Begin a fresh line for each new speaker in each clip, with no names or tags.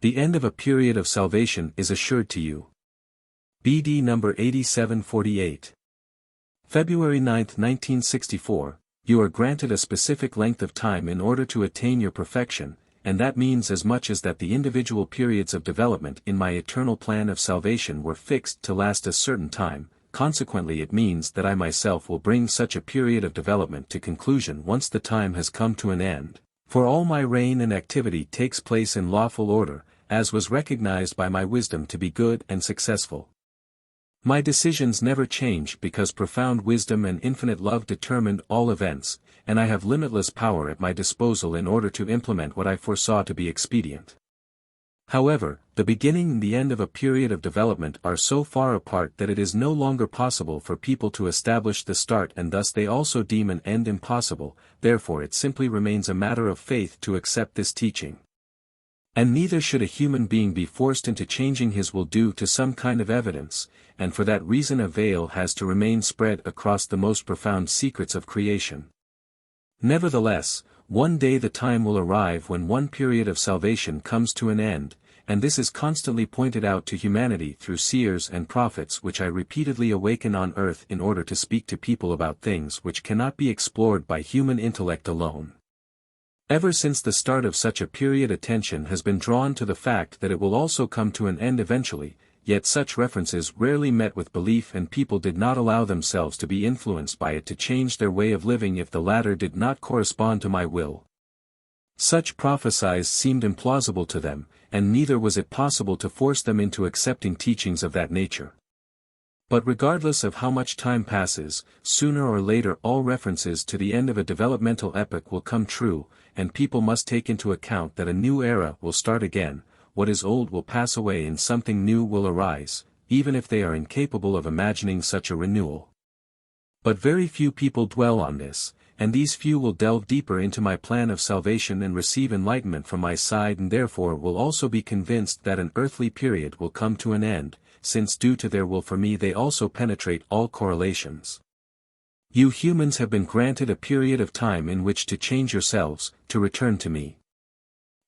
The end of a period of salvation is assured to you. BD number 8748. February 9, 1964, you are granted a specific length of time in order to attain your perfection, and that means as much as that the individual periods of development in my eternal plan of salvation were fixed to last a certain time. Consequently, it means that I myself will bring such a period of development to conclusion once the time has come to an end, for all my reign and activity takes place in lawful order, as was recognized by my wisdom to be good and successful. My decisions never change because profound wisdom and infinite love determined all events, and I have limitless power at my disposal in order to implement what I foresaw to be expedient. However, the beginning and the end of a period of development are so far apart that it is no longer possible for people to establish the start, and thus they also deem an end impossible. Therefore it simply remains a matter of faith to accept this teaching. And neither should a human being be forced into changing his will due to some kind of evidence, and for that reason a veil has to remain spread across the most profound secrets of creation. Nevertheless, one day the time will arrive when one period of salvation comes to an end, and this is constantly pointed out to humanity through seers and prophets, which I repeatedly awaken on earth in order to speak to people about things which cannot be explored by human intellect alone. Ever since the start of such a period, attention has been drawn to the fact that it will also come to an end eventually, yet such references rarely met with belief, and people did not allow themselves to be influenced by it to change their way of living if the latter did not correspond to my will. Such prophesies seemed implausible to them, and neither was it possible to force them into accepting teachings of that nature. But regardless of how much time passes, sooner or later all references to the end of a developmental epoch will come true, and people must take into account that a new era will start again. What is old will pass away and something new will arise, even if they are incapable of imagining such a renewal. But very few people dwell on this, and these few will delve deeper into my plan of salvation and receive enlightenment from my side, and therefore will also be convinced that an earthly period will come to an end, since due to their will for me they also penetrate all correlations. You humans have been granted a period of time in which to change yourselves, to return to me.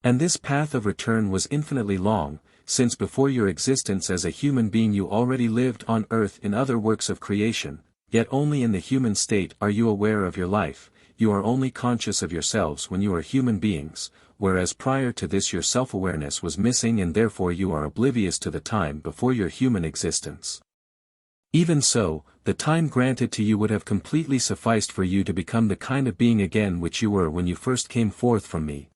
And this path of return was infinitely long, since before your existence as a human being you already lived on earth in other works of creation, yet only in the human state are you aware of your life. You are only conscious of yourselves when you are human beings, whereas prior to this your self-awareness was missing, and therefore you are oblivious to the time before your human existence. Even so, the time granted to you would have completely sufficed for you to become the kind of being again which you were when you first came forth from me.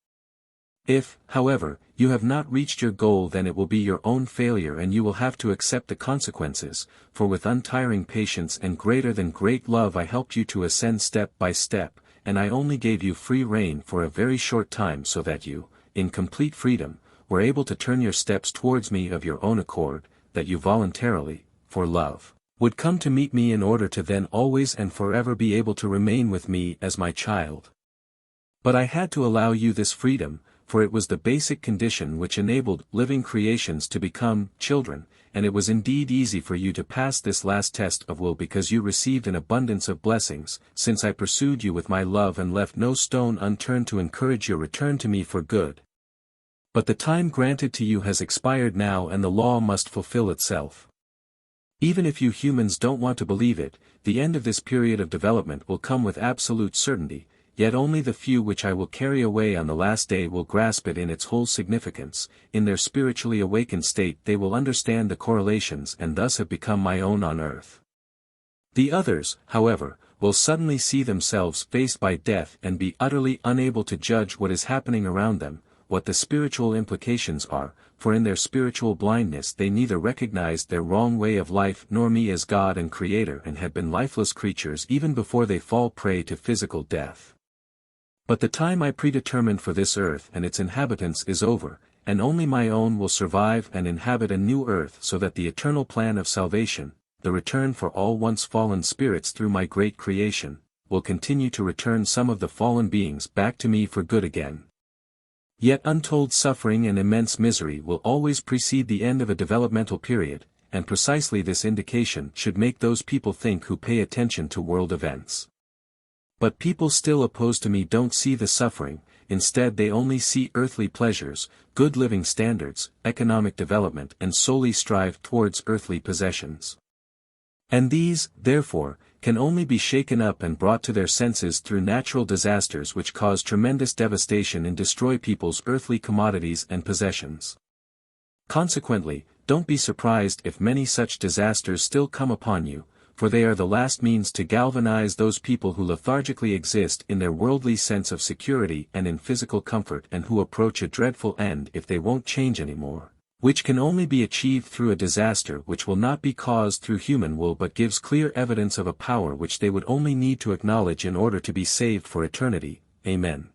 If, however, you have not reached your goal, then it will be your own failure and you will have to accept the consequences, for with untiring patience and greater than great love I helped you to ascend step by step, and I only gave you free rein for a very short time so that you, in complete freedom, were able to turn your steps towards me of your own accord, that you voluntarily, for love, would come to meet me in order to then always and forever be able to remain with me as my child. But I had to allow you this freedom, for it was the basic condition which enabled living creations to become children, and it was indeed easy for you to pass this last test of will because you received an abundance of blessings, since I pursued you with my love and left no stone unturned to encourage your return to me for good. But the time granted to you has expired now, and the law must fulfill itself. Even if you humans don't want to believe it, the end of this period of development will come with absolute certainty. Yet only the few which I will carry away on the last day will grasp it in its whole significance. In their spiritually awakened state they will understand the correlations and thus have become my own on earth. The others, however, will suddenly see themselves faced by death and be utterly unable to judge what is happening around them, what the spiritual implications are, for in their spiritual blindness they neither recognized their wrong way of life nor me as God and Creator, and have been lifeless creatures even before they fall prey to physical death. But the time I predetermined for this earth and its inhabitants is over, and only my own will survive and inhabit a new earth, so that the eternal plan of salvation, the return for all once fallen spirits through my great creation, will continue to return some of the fallen beings back to me for good again. Yet untold suffering and immense misery will always precede the end of a developmental period, and precisely this indication should make those people think who pay attention to world events. But people still opposed to me don't see the suffering, instead they only see earthly pleasures, good living standards, economic development and solely strive towards earthly possessions. And these, therefore, can only be shaken up and brought to their senses through natural disasters which cause tremendous devastation and destroy people's earthly commodities and possessions. Consequently, don't be surprised if many such disasters still come upon you, for they are the last means to galvanize those people who lethargically exist in their worldly sense of security and in physical comfort and who approach a dreadful end if they won't change anymore, which can only be achieved through a disaster which will not be caused through human will but gives clear evidence of a power which they would only need to acknowledge in order to be saved for eternity. Amen.